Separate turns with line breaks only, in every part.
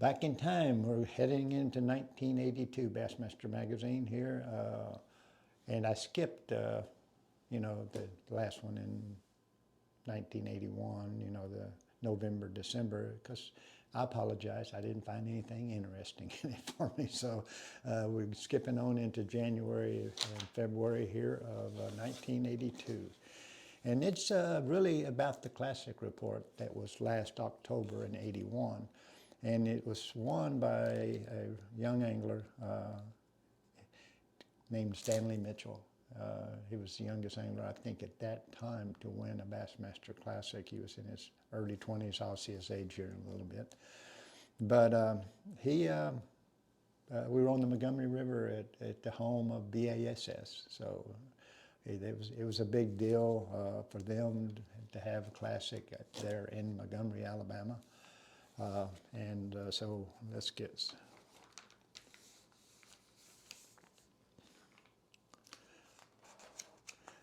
Back in time, we're heading into 1982, BassMaster magazine here, and I skipped, you know, the last one in 1981, you know, the November, December, because I apologize, I didn't find anything interesting in it for me. So we're skipping on into January and February here of 1982. And it's really about the Classic Report that was last October in '81. And it was won by a young angler named Stanley Mitchell. He was the youngest angler, I think, at that time to win a Bassmaster Classic. He was in his early 20s. I'll see his age here in a little bit. But we were on the Montgomery River at the home of BASS. So it was a big deal for them to have a Classic there in Montgomery, Alabama. So let's get.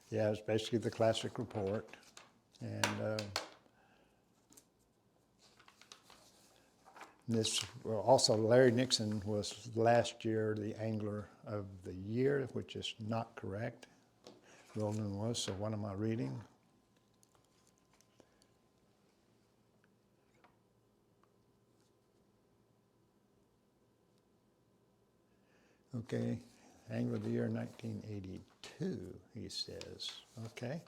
Yeah, it's basically the Classic Report. And this, well, also Larry Nixon was last year the Angler of the Year, which is not correct. Roland was, so what am I reading? Okay, Angler of the Year 1982, he says. Okay,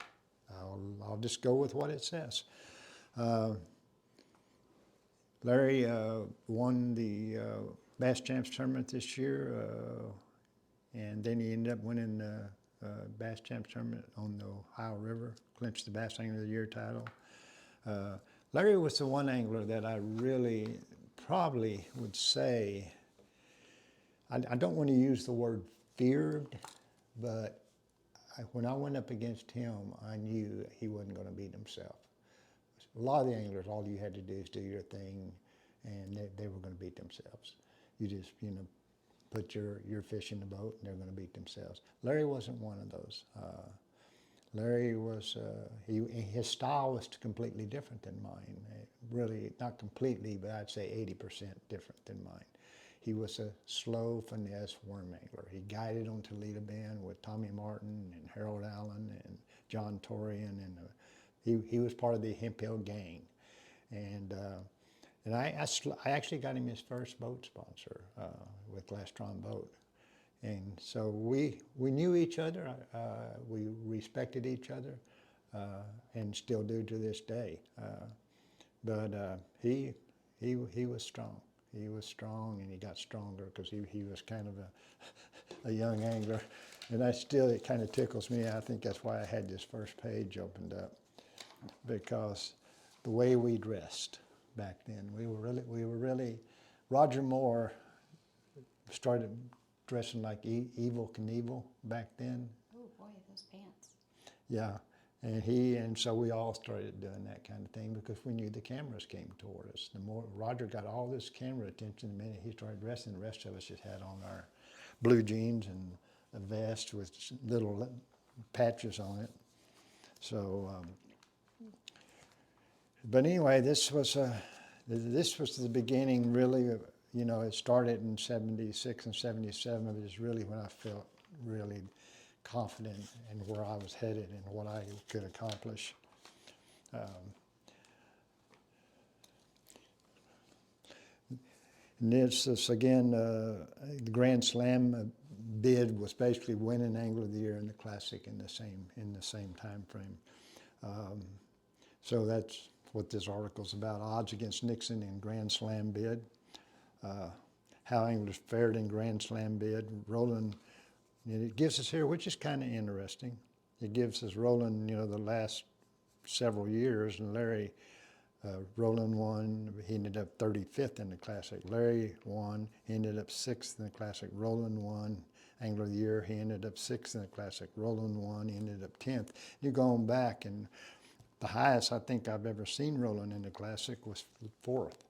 I'll just go with what it says. Larry won the Bass Champs tournament this year, and then he ended up winning the Bass Champs tournament on the Ohio River, clinched the Bass Angler of the Year title. Larry was the one angler that I really probably would say, I don't want to use the word feared, but when I went up against him, I knew he wasn't going to beat himself. A lot of the anglers, all you had to do is do your thing, and they were going to beat themselves. You just, you know, put your fish in the boat, and they're going to beat themselves. Larry wasn't one of those. Larry was, his style was completely different than mine. Really, not completely, but I'd say 80% different than mine. He was a slow finesse worm angler. He guided on Toledo Bend with Tommy Martin and Harold Allen and John Torian, and he was part of the Hemp Hill gang. And I actually got him his first boat sponsor with Glastron Boat. And so we knew each other, we respected each other, and still do to this day. But he was strong. He was strong, and he got stronger because he was kind of a young angler. And it kind of tickles me. I think that's why I had this first page opened up, because the way we dressed back then, we were really, Roger Moore started dressing like Evel Knievel back then.
Oh boy, those pants.
Yeah. And so we all started doing that kind of thing because we knew the cameras came toward us. The more Roger got all this camera attention, the minute he started dressing, the rest of us just had on our blue jeans and a vest with little patches on it. So, but anyway, this was the beginning. Really, you know, it started in '76 and '77. It was really when I felt really confident in where I was headed and what I could accomplish. And this again, the Grand Slam bid was basically winning Angler of the Year and the Classic in the same time frame. So that's what this article's about: odds against Nixon in Grand Slam bid, how anglers fared in Grand Slam bid. Roland. It gives us here, which is kind of interesting. It gives us Roland, you know, the last several years, and Larry, Roland won, he ended up 35th in the Classic. Larry won, he ended up 6th in the Classic. Roland won, Angler of the Year, he ended up 6th in the Classic. Roland won, he ended up 10th. You go on back, and the highest I think I've ever seen Roland in the Classic was 4th.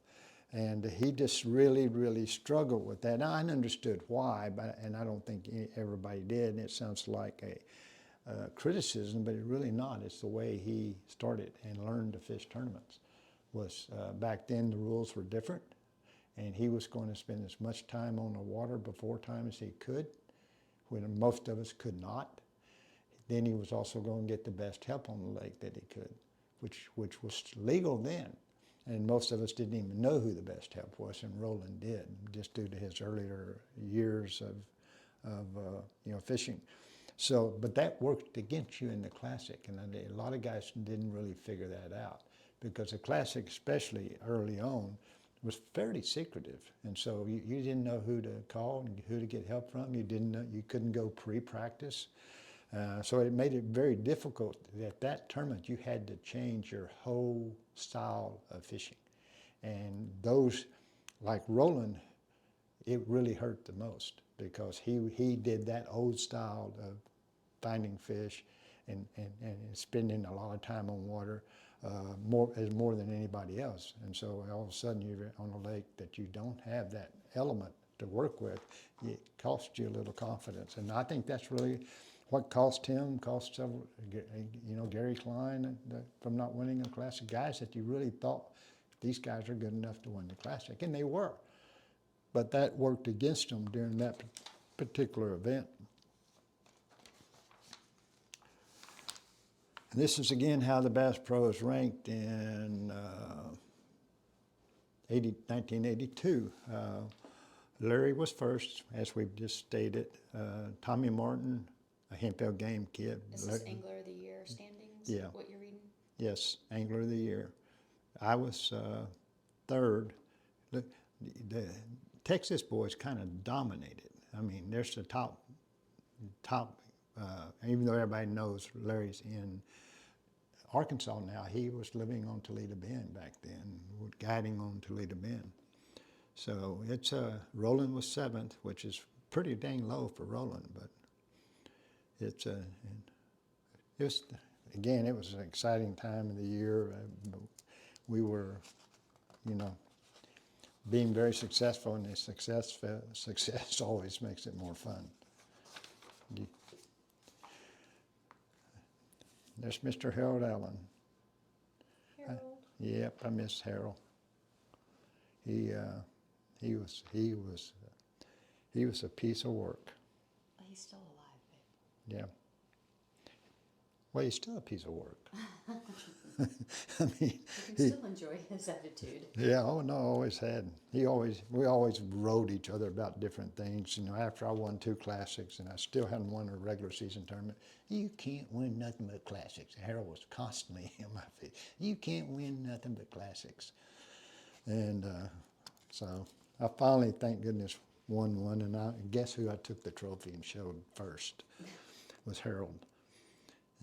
And he just really, really struggled with that. Now, I understood why, and I don't think everybody did, and it sounds like a criticism, but it's really not. It's the way he started and learned to fish tournaments. Back then, the rules were different, and he was going to spend as much time on the water before time as he could, when most of us could not. Then he was also going to get the best help on the lake that he could, which was legal then. And most of us didn't even know who the best help was, and Roland did, just due to his earlier years of fishing. So, but that worked against you in the Classic, and a lot of guys didn't really figure that out, because the Classic, especially early on, was fairly secretive, and so you didn't know who to call and who to get help from. You didn't know, you couldn't go pre-practice. So it made it very difficult. At that tournament, you had to change your whole style of fishing. And those, like Roland, it really hurt the most, because he did that old style of finding fish and spending a lot of time on water, more than anybody else. And so all of a sudden you're on a lake that you don't have that element to work with. It costs you a little confidence. And I think that's really what cost him, cost several, Gary Klein from not winning a Classic. Guys that you really thought, these guys are good enough to win the Classic, and they were. But that worked against them during that particular event. And this is again how the Bass Pro is ranked in 1982. Larry was first, as we've just stated. Tommy Martin, a Hemphill game kid.
Is this Angler of the Year standings?
Yeah.
What you're reading?
Yes, Angler of the Year. I was third. The Texas boys kind of dominated. I mean, there's the top. Even though everybody knows Larry's in Arkansas now, he was living on Toledo Bend back then, guiding on Toledo Bend. So it's Roland was seventh, which is pretty dang low for Roland, but it was again, it was an exciting time of the year. We were, being very successful, and the success always makes it more fun. There's Mr. Harold Allen.
Harold.
Yep, I miss Harold. He was a piece of work.
Well, he's still alive, babe.
Yeah. Well, he's still a piece of work. I mean,
You can still enjoy his attitude.
yeah. Oh no, always had. We always rode each other about different things. After I won 2 Classics, and I still hadn't won a regular season tournament. You can't win nothing but Classics. Harold was constantly in my face. You can't win nothing but Classics. And so I finally, thank goodness, won one. And I guess who I took the trophy and showed first was Harold.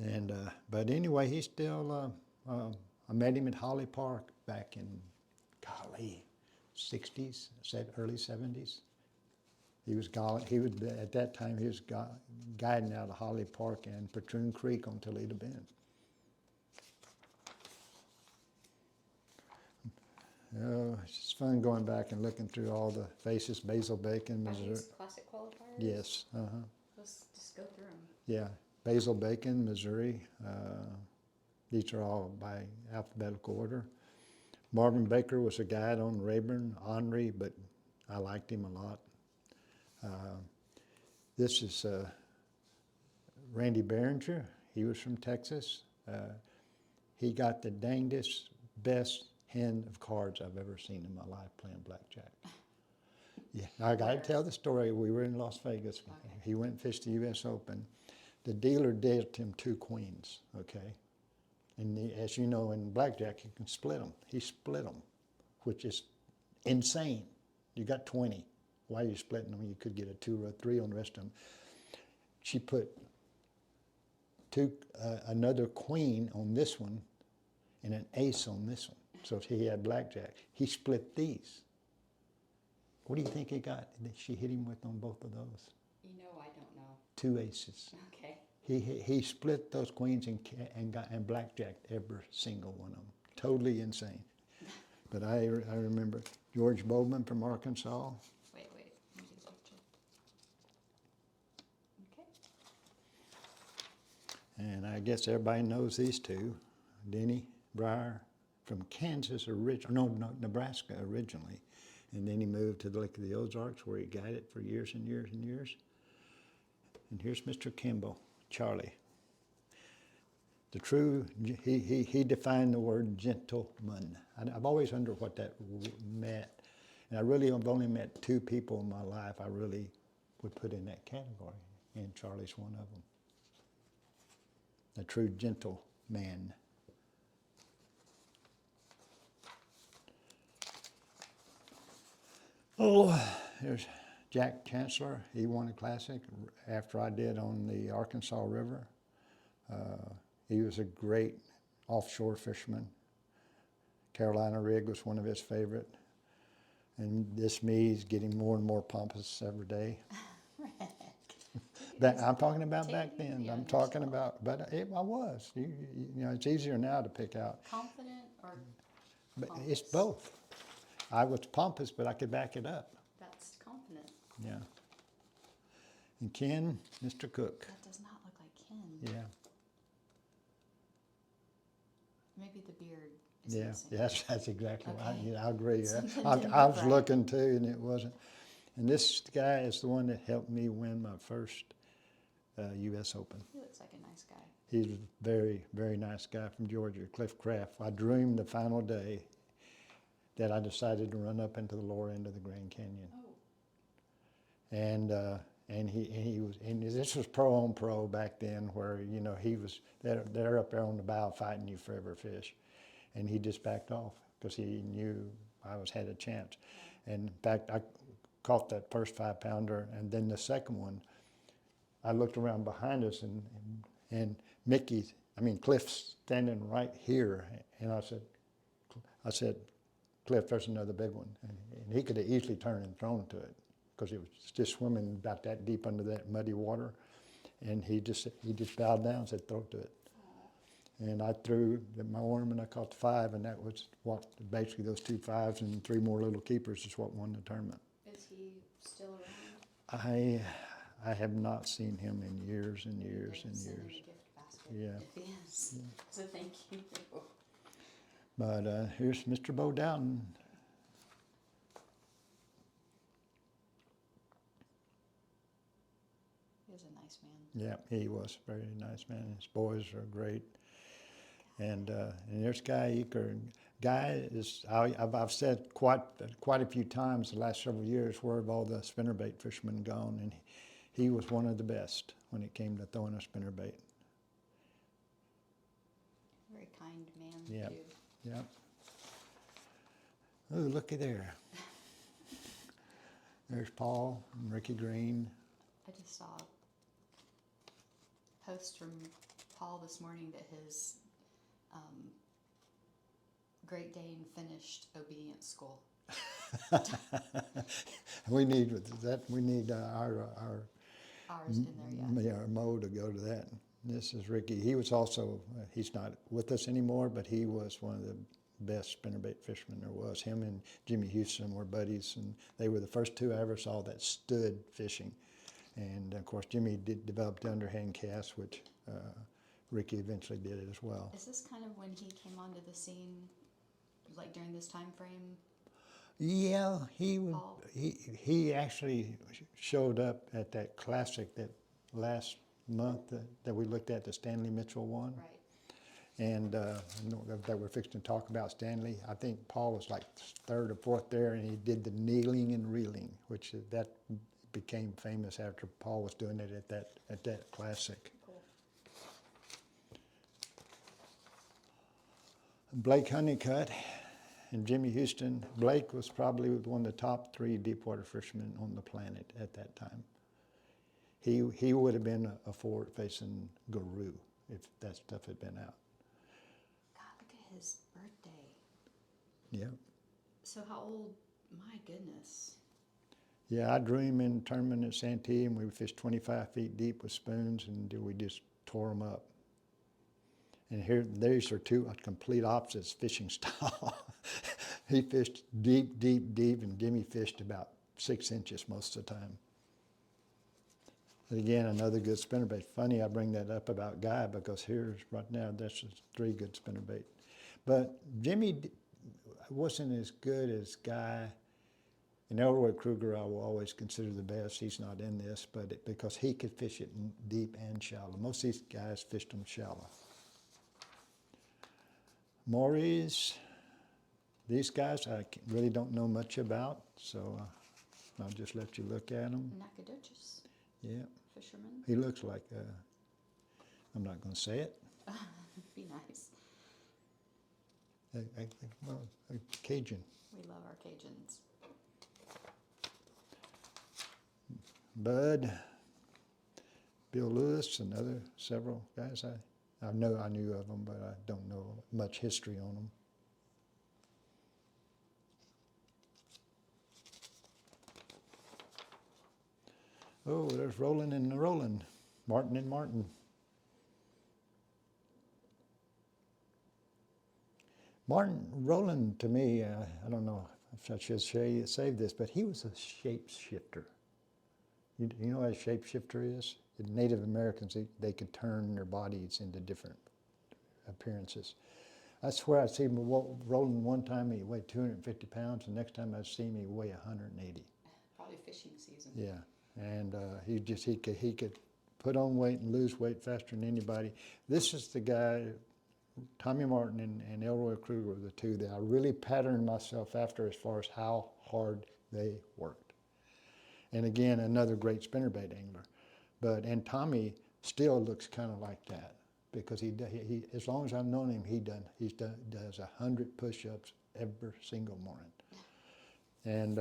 And but anyway, he's still. I met him at Holly Park back in, golly, 60s, early 70s. He was at that time he was guiding out of Holly Park and Patroon Creek on Toledo Bend. It's fun going back and looking through all the faces. Basil Bacon,
Are
Missouri.
these classic qualifiers?
Yes.
Let's just go through them.
Yeah. Basil Bacon, Missouri. These are all by alphabetical order. Marvin Baker was a guide on Rayburn, Henri, but I liked him a lot. This is Randy Behringer. He was from Texas. He got the dangest, best hand of cards I've ever seen in my life playing blackjack. Yeah, I got to tell the story. We were in Las Vegas.
Okay.
He went and fished the U.S. Open. The dealer dealt him 2 queens, okay? And as you know, in blackjack, you can split them. He split them, which is insane. You got 20. Why are you splitting them? You could get a 2 or a 3 on the rest of them. She put another queen on this one and an ace on this one. So he had blackjack. He split these. What do you think he got? She hit him with on both of those.
I don't know.
2 aces.
Okay.
He split those queens and blackjacked every single one of them. Totally insane. But I remember George Bowman from Arkansas.
Wait. Let me get a picture. Okay.
And I guess everybody knows these 2. Denny Breyer from Kansas Nebraska originally. And then he moved to the Lake of the Ozarks where he guided for years and years and years. And here's Mr. Kimball, Charlie. The true, he defined the word gentleman. I've always wondered what that meant. And I really have only met 2 people in my life I really would put in that category. And Charlie's one of them. A true gentleman. Oh, there's Jack Chancellor. He won a classic after I did on the Arkansas River. He was a great offshore fisherman. Carolina rig was one of his favorite. And this me is getting more and more pompous every day. I'm talking about back then. I'm talking about, but I was. You know, it's easier now to pick out.
Confident or
But
pompous?
it's both. I was pompous, but I could back it up.
That's confident.
Yeah. And Ken, Mr. Cook.
That does not look like Ken.
Yeah.
Maybe the beard is
Yeah.
missing.
Yes, that's exactly right.
Okay.
I agree.
Something
I
didn't
was
look right.
looking too, and it wasn't. And this guy is the one that helped me win my first U.S. Open.
He looks like a nice guy.
He's a very, very nice guy from Georgia, Cliff Craft. I drew him the final day that I decided to run up into the lower end of the Grand Canyon.
Oh.
And he was, and this was pro on pro back then, where you know he was they're up there on the bow fighting you for every fish, and he just backed off because he knew I had a chance. And in fact, I caught that first 5-pounder, and then the second one, I looked around behind us, and Cliff's standing right here, and I said, Cliff, there's another big one, and he could have easily turned and thrown to it, because it was just swimming about that deep under that muddy water, and he just bowed down and said, throw it to it. And I threw my arm and I caught the 5, and that was what basically those 2 5s and 3 more little keepers is what won the tournament.
Is he still around?
I have not seen him in years and years and
Send him
years.
a gift basket
Yeah.
if he is. So thank you.
But here's Mr. Bo Dowden.
He was a nice man.
Yeah, he was a very nice man. His boys are great. And there's Guy Eaker. Guy is, I've said quite a few times the last several years, where have all the spinnerbait fishermen gone? And he was one of the best when it came to throwing a spinnerbait.
Very kind man,
Yeah.
too.
Yeah. Oh, looky there. There's Paul and Ricky Green.
I just saw a post from Paul this morning that his Great Dane finished obedience school.
We need that. We need our
Ours in there yet.
our Mo to go to that. This is Ricky. He was also he's not with us anymore, but he was one of the best spinnerbait fishermen there was. Him and Jimmy Houston were buddies, and they were the first 2 I ever saw that stood fishing. And of course, Jimmy developed the underhand cast, which Ricky eventually did it as well.
Is this kind of when he came onto the scene, like during this time frame?
Yeah,
Paul?
he actually showed up at that classic that last month that we looked at, the Stanley Mitchell one.
Right.
And that we're fixing to talk about Stanley. I think Paul was like 3rd or 4th there, and he did the kneeling and reeling, which that became famous after Paul was doing it at that classic.
Cool.
Blake Honeycutt and Jimmy Houston. Blake was probably one of the top 3 deepwater fishermen on the planet at that time. He would have been a forward-facing guru if that stuff had been out.
God, look at his birthday.
Yeah.
So how old? My goodness.
Yeah, I drew him in a tournament at Santee, and we fished 25 feet deep with spoons, and we just tore them up. And these are 2 complete opposites fishing style. He fished deep, deep, deep, and Jimmy fished about 6 inches most of the time. But again, another good spinnerbait. Funny I bring that up about Guy, because here's right now, that's just 3 good spinnerbait. But Jimmy wasn't as good as Guy And Elroy Kruger, I will always consider the best. He's not in this, but because he could fish it deep and shallow. Most of these guys fished them shallow. Maury's, these guys I really don't know much about, so I'll just let you look at them.
Nacogdoches
Yeah,
fisherman.
he looks like, I'm not going to say it.
Be nice.
A Cajun.
We love our Cajuns.
Bud, Bill Lewis, and other several guys. I know I knew of them, but I don't know much history on them. Oh, there's Roland and Roland, Martin and Martin. Roland, to me, I don't know if I should save this, but he was a shapeshifter. You know what a shapeshifter is? The Native Americans, they could turn their bodies into different appearances. I swear I see him rolling one time, he weighed 250 pounds, and next time I see him, he weighed 180.
Probably fishing season.
Yeah, and he could put on weight and lose weight faster than anybody. This is the guy, Tommy Martin and Elroy Kruger were the two that I really patterned myself after as far as how hard they worked. And again, another great spinnerbait angler. And Tommy still looks kind of like that because he as long as I've known him, he does 100 push-ups every single morning. And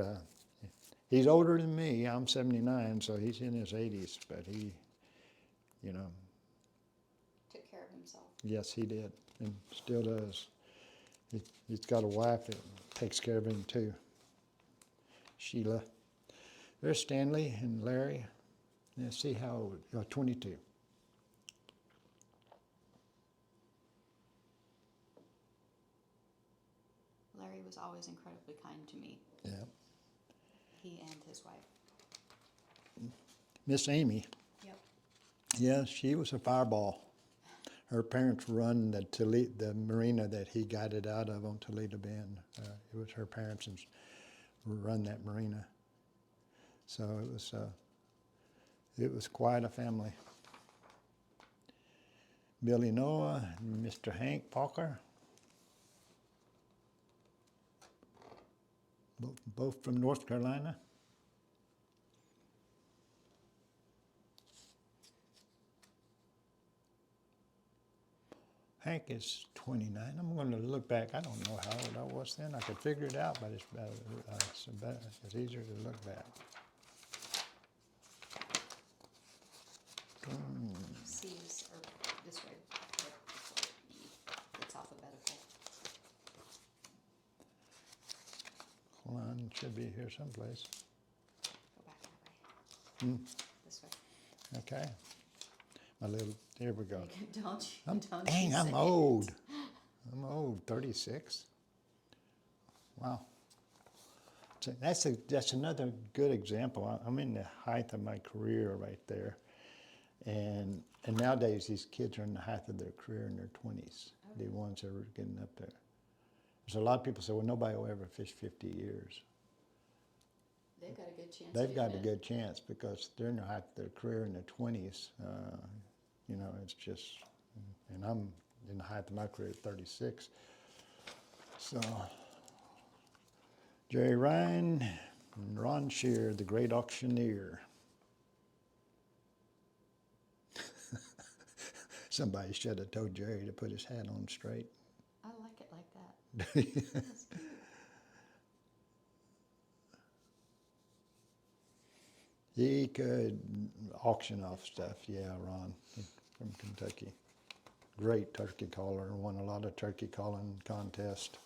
he's older than me. I'm 79, so he's in his 80s. But he, you know.
Took care of himself.
Yes, he did, and still does. He's got a wife that takes care of him too. Sheila. There's Stanley and Larry. Let's see how old, 22.
Larry was always incredibly kind to me.
Yeah.
He and his wife.
Miss Amy.
Yep.
Yeah, she was a fireball. Her parents run the marina that he guided out of on Toledo Bend. It was her parents and run that marina. So it was quite a family. Billy Noah and Mr. Hank Parker, both from North Carolina. Hank is 29. I'm going to look back. I don't know how old I was then. I could figure it out, but it's easier to look back.
C's are this way, it's alphabetical.
Clunn should be here someplace.
Go back that way. This way.
Okay. Here we go.
Don't
I'm old. I'm old, 36. Wow. So that's another good example. I'm in the height of my career right there. And nowadays, these kids are in the height of their career in their 20s, the ones that are getting up there. There's a lot of people say, well, nobody will ever fish 50 years.
They've got a good chance.
They've got a good chance because they're in the height of their career in their 20s. You know, it's just, and I'm in the height of my career at 36. So, Jerry Ryan and Ron Shear, the great auctioneer. Somebody should have told Jerry to put his hat on straight.
I like it like that. That's cute.
He could auction off stuff. Yeah, Ron from Kentucky. Great turkey caller. Won a lot of turkey calling contests.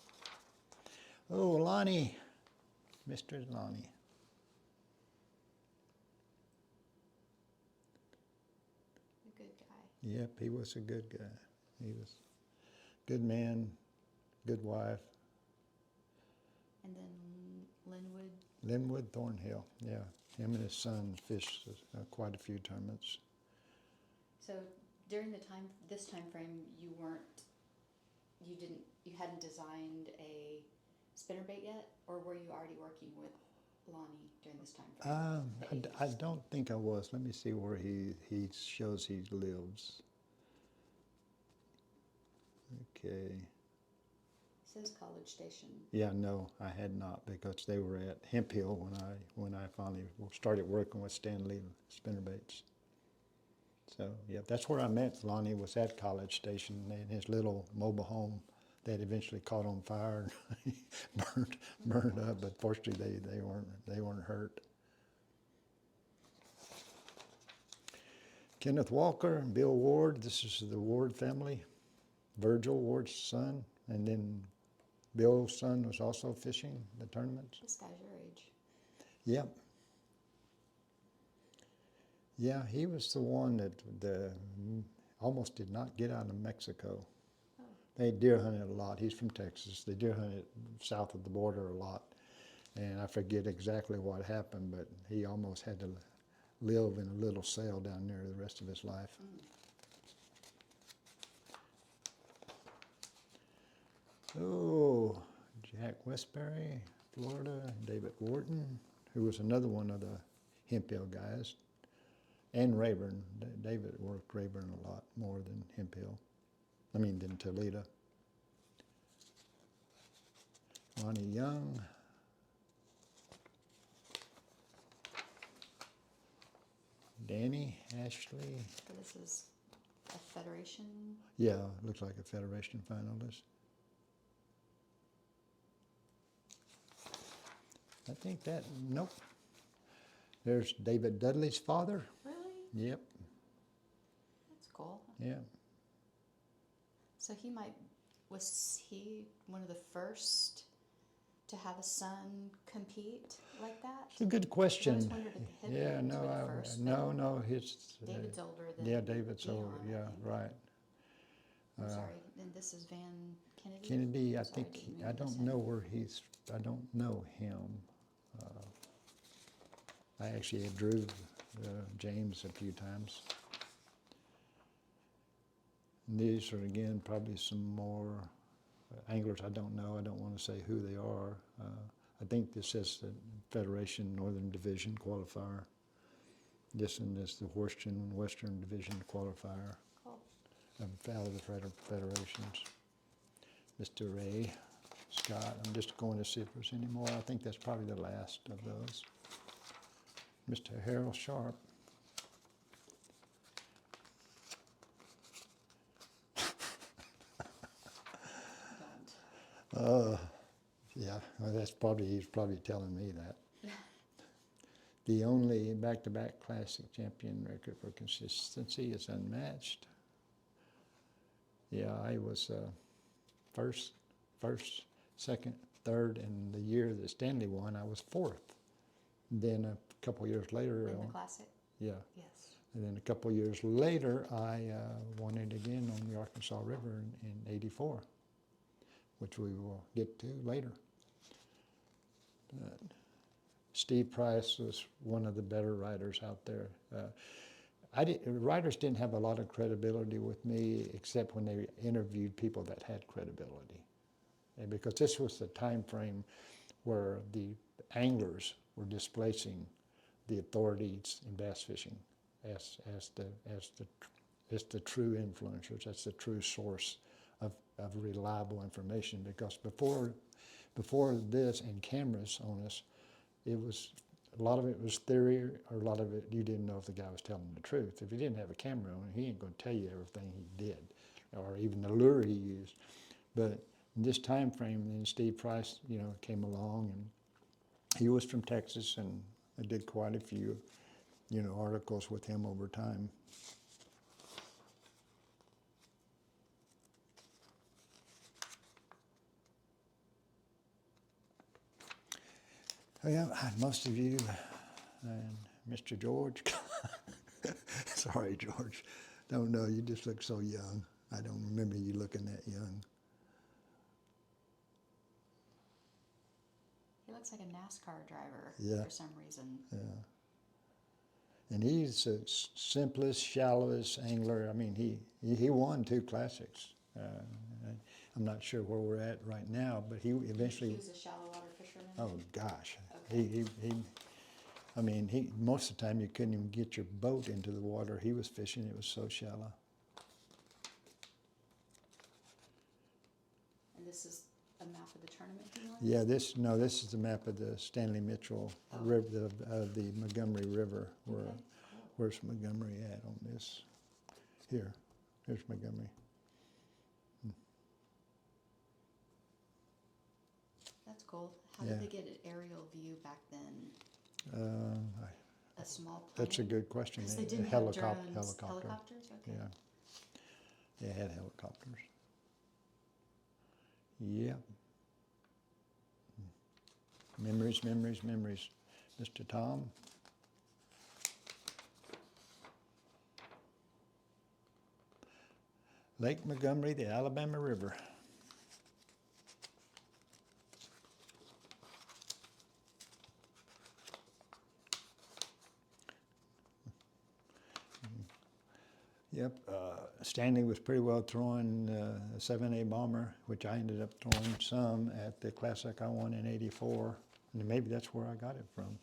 Oh, Lonnie. Mr. Lonnie.
A good guy.
Yep, he was a good guy. He was a good man, good wife.
And then Linwood.
Linwood Thornhill, yeah. Him and his son fished quite a few tournaments.
So during this time frame, you hadn't designed a spinnerbait yet, or were you already working with Lonnie during this time frame? The 80s?
I don't think I was. Let me see where he shows he lives. Okay.
It says College Station.
Yeah, no, I had not, because they were at Hemp Hill when I finally started working with Stanley Spinnerbaits. So yeah, that's where I met Lonnie, was at College Station in his little mobile home that eventually caught on fire and burned up. But fortunately, they weren't hurt. Kenneth Walker and Bill Ward. This is the Ward family. Virgil Ward's son, and then Bill's son was also fishing the tournaments.
This guy's your age.
Yep. Yeah, he was the one that almost did not get out of Mexico.
Oh.
They deer hunted a lot. He's from Texas. They deer hunted south of the border a lot. And I forget exactly what happened, but he almost had to live in a little cell down there the rest of his life. Oh, Jack Westbury, Florida, David Wharton, who was another one of the Hemp Hill guys, and Rayburn. David worked Rayburn a lot more than Hemp Hill. Than Toledo. Ronnie Young. Danny Ashley.
So this is a Federation.
Yeah, looks like a Federation finalist. I think that, nope. There's David Dudley's father.
Really?
Yep,
That's cool.
yeah.
So was he one of the first to have a son compete like that?
It's a good
I
question.
always wondered if the
Yeah,
Hibbett's
no,
were the first.
no, his.
David's older than
Yeah, David's
Dion,
older,
I
yeah,
think.
right.
I'm sorry, and this is Van Kennedy?
Kennedy, I
Sorry,
think,
didn't mean
I
to
don't
say.
know where I don't know him. I actually drew James a few times. And these are, again, probably some more anglers I don't know. I don't want to say who they are. I think this says the Federation Northern Division qualifier. This one is the Horshton Western Division qualifier.
Cool.
Out of the federations. Mr. Ray Scott. I'm just going to see if there's any more. I think that's probably the last of those. Mr. Harold Sharp.
Don't.
Yeah, well, he's probably telling me that. The only back-to-back classic champion record for consistency is unmatched. Yeah, I was first, second, third, and the year that Stanley won, I was fourth. Then a couple years later,
In the Classic?
yeah,
Yes.
and then a couple years later, I won it again on the Arkansas River in '84, which we will get to later. But Steve Price was one of the better riders out there. Writers didn't have a lot of credibility with me, except when they interviewed people that had credibility. And because this was the time frame where the anglers were displacing the authorities in bass fishing as the true influencers, as the true source of reliable information. Because before this and cameras on us, a lot of it was theory, or a lot of it you didn't know if the guy was telling the truth. If he didn't have a camera on, he ain't going to tell you everything he did, or even the lure he used. But in this time frame, then Steve Price, came along, and he was from Texas, and I did quite a few, articles with him over time. Well, most of you, and Mr. George, sorry, George, don't know, you just look so young. I don't remember you looking that young.
He looks like a NASCAR driver
Yeah.
for some reason.
Yeah. And he's the simplest, shallowest angler. He won 2 classics. I'm not sure where we're at right now, but he eventually.
He was a shallow water fisherman.
Oh gosh, I mean, most of the time you couldn't even get your boat into the water he was fishing. It was so shallow.
And this is a map of the tournament he won?
Yeah, this is the map of the Stanley Mitchell River, of the Montgomery River.
Okay, cool.
Where's Montgomery at on this? Here, here's Montgomery.
That's cool. How
Yeah.
did they get an aerial view back then? A small plane?
That's a good question.
Because they
A
didn't have
helicopter.
drones. Helicopters? Okay.
Yeah, they had helicopters. Yep. Memories, memories, memories. Mr. Tom? Lake Montgomery, the Alabama River. Yep, Stanley was pretty well throwing a 7A bomber, which I ended up throwing some at the Classic I won in '84. And maybe that's where I got it from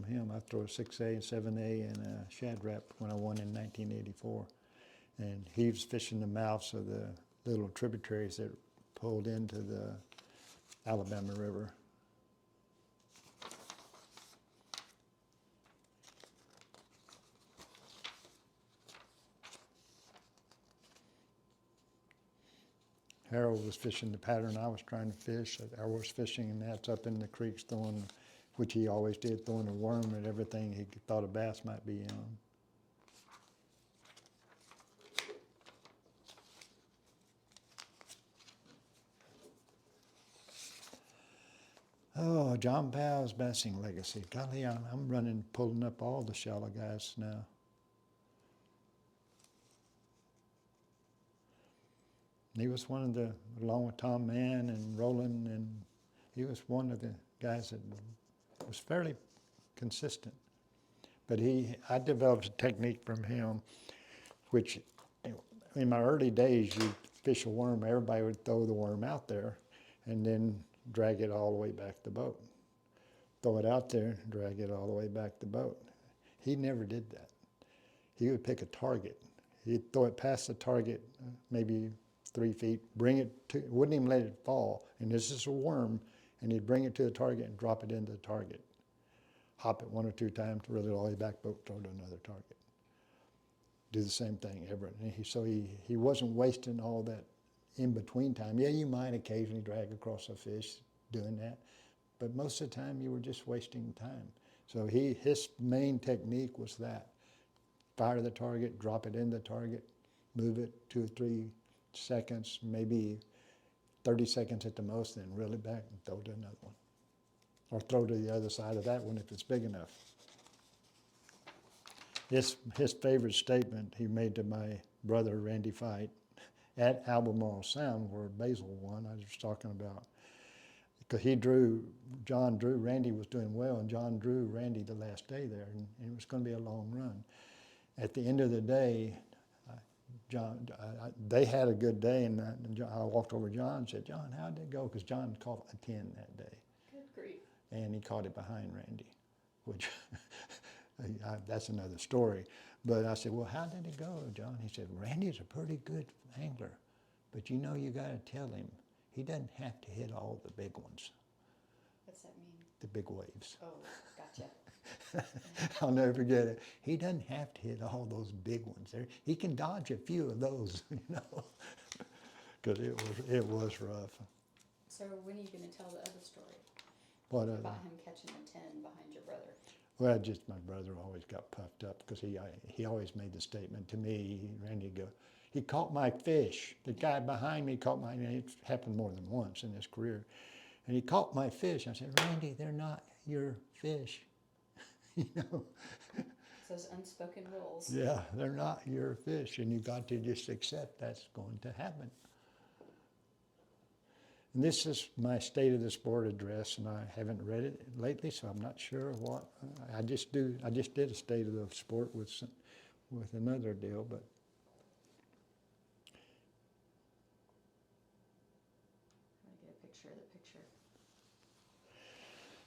him. I threw a 6A and 7A and a shad wrap when I won in 1984. And he was fishing the mouths of the little tributaries that pulled into the Alabama River. Harold was fishing the pattern I was trying to fish. I was fishing, and that's up in the creeks throwing, which he always did, throwing a worm at everything he thought a bass might be on. Oh, John Powell's bassing legacy. Golly, I'm pulling up all the shallow guys now. He was one of the, along with Tom Mann and Roland, and he was one of the guys that was fairly consistent. But I developed a technique from him, which in my early days, you fish a worm, everybody would throw the worm out there and then drag it all the way back to the boat. Throw it out there, drag it all the way back to the boat. He never did that. He would pick a target. He'd throw it past the target, maybe 3 feet, bring it to, wouldn't even let it fall. And this is a worm, and he'd bring it to the target and drop it into the target. Hop it 1 or 2 times, reel it all the way back, boat, throw it to another target. Do the same thing ever. So he wasn't wasting all that in between time. Yeah, you might occasionally drag across a fish doing that, but most of the time you were just wasting time. So his main technique was that. Fire the target, drop it in the target, move it 2 or 3 seconds, maybe 30 seconds at the most, then reel it back and throw to another one. Or throw to the other side of that one if it's big enough. His favorite statement he made to my brother, Randy Fight, at Albemarle Sound, where Basil won, I was talking about, because John drew, Randy was doing well, and John drew Randy the last day there, and it was going to be a long run. At the end of the day, they had a good day, and I walked over to John and said, John, how'd it go? Because John caught a 10 that day.
Good grief.
And he caught it behind Randy, which that's another story. But I said, well, how did it go, John? He said, Randy's a pretty good angler, but you know you got to tell him he doesn't have to hit all the big ones.
What's that mean?
The big waves.
Oh, gotcha.
I'll never forget it. He doesn't have to hit all those big ones. He can dodge a few of those, you know, because it was rough.
So when are you going to tell the other story?
What
About him catching the 10 behind your brother.
Well, just my brother always got puffed up because he always made the statement to me, Randy, he caught my fish. The guy behind me caught my, and it happened more than once in his career. And he caught my fish. I said, Randy, they're not your fish. You know?
It's those unspoken rules.
Yeah, they're not your fish, and you got to just accept that's going to happen. And this is my State of the Sport address, and I haven't read it lately, so I'm not sure what. I just did a State of the Sport with another deal, but.
I'm going to get a picture of the picture.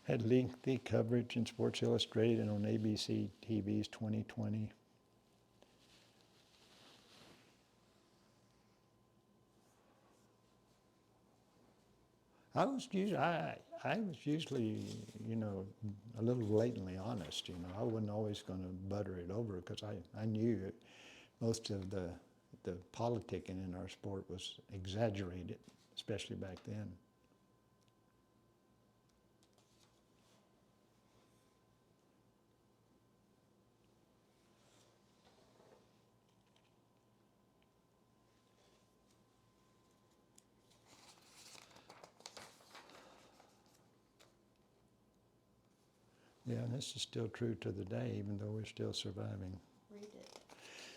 Had lengthy coverage in Sports Illustrated on ABC TV's 2020. I was usually, you know, a little blatantly honest. You know, I wasn't always going to butter it over because I knew it, most of the politicking in our sport was exaggerated, especially back then. Yeah, and this is still true to the day, even though we're still surviving.
Read it.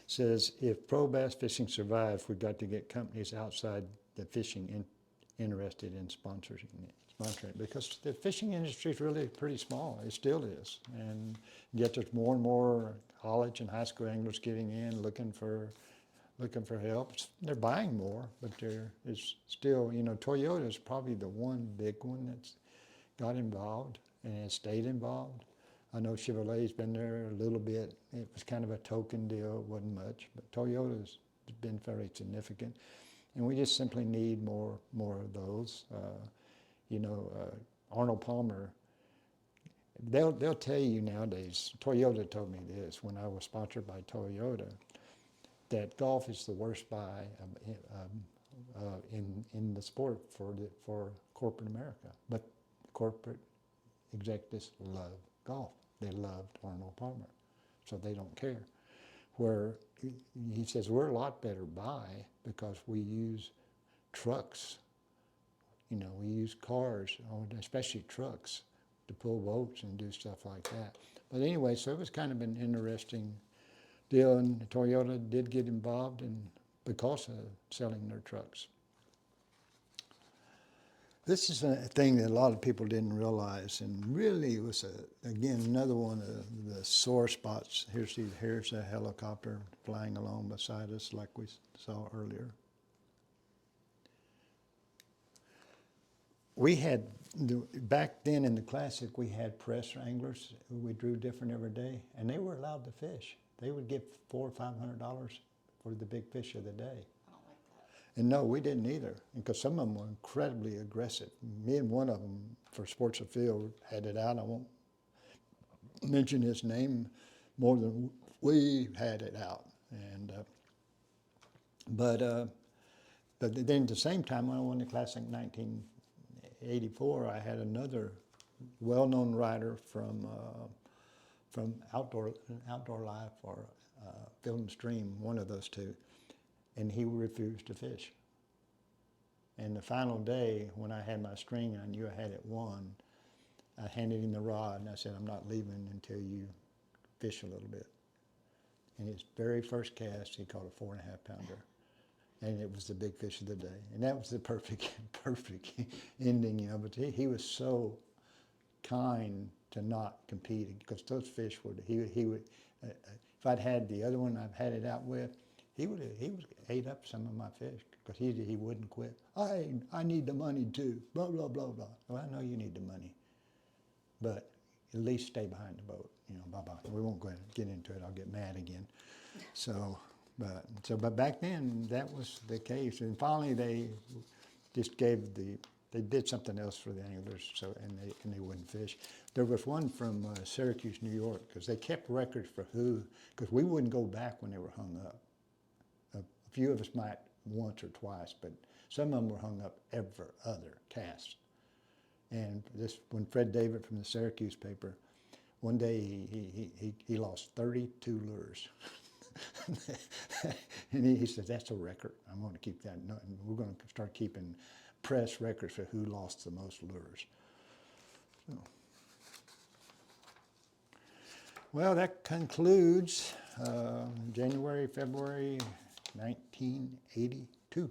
Says, if pro bass fishing survives, we've got to get companies outside the fishing interested in sponsoring it, because the fishing industry is really pretty small. It still is, and yet there's more and more college and high school anglers getting in, looking for help. They're buying more, but there is still, you know, Toyota is probably the one big one that's got involved and has stayed involved. I know Chevrolet's been there a little bit. It was kind of a token deal, it wasn't much, but Toyota's been very significant. And we just simply need more of those. You know, Arnold Palmer, they'll tell you nowadays, Toyota told me this when I was sponsored by Toyota, that golf is the worst buy in the sport for corporate America. But corporate executives love golf. They loved Arnold Palmer, so they don't care. Where he says we're a lot better buy because we use trucks. You know, we use cars, especially trucks, to pull boats and do stuff like that. But anyway, so it was kind of an interesting deal, and Toyota did get involved because of selling their trucks. This is a thing that a lot of people didn't realize, and really was, again, another one of the sore spots. Here's a helicopter flying along beside us like we saw earlier. We had, back then in the Classic, we had press anglers who we drew different every day, and they were allowed to fish. They would get $400 or $500 for the big fish of the day.
I don't like that.
And no, we didn't either, because some of them were incredibly aggressive. Me and one of them, for Sports Afield, had it out. I won't mention his name more than we had it out. And but then at the same time, when I won the Classic in 1984, I had another well-known rider from Outdoor Life or Field and Stream, one of those two, and he refused to fish. And the final day, when I had my string, I knew I had it won. I handed him the rod, and I said, I'm not leaving until you fish a little bit. And his very first cast, he caught a 4.5 pounder. And it was the big fish of the day. And that was the perfect ending, you know. But he was so kind to not compete, because those fish would, he would, if I'd had the other one I've had it out with, he would ate up some of my fish, because he wouldn't quit. I need the money too, blah, blah, blah, blah. Well, I know you need the money, but at least stay behind the boat, you know, bye-bye. We won't go ahead and get into it, I'll get mad again. But back then, that was the case. And finally, they just they did something else for the anglers, and they wouldn't fish. There was one from Syracuse, New York, because they kept records for because we wouldn't go back when they were hung up. A few of us might once or twice, but some of them were hung up every other cast. And when Fred David from the Syracuse paper, one day he lost 32 lures. And he said, that's a record. I'm going to keep that. We're going to start keeping press records for who lost the most lures. So. Well, that concludes January, February 1982.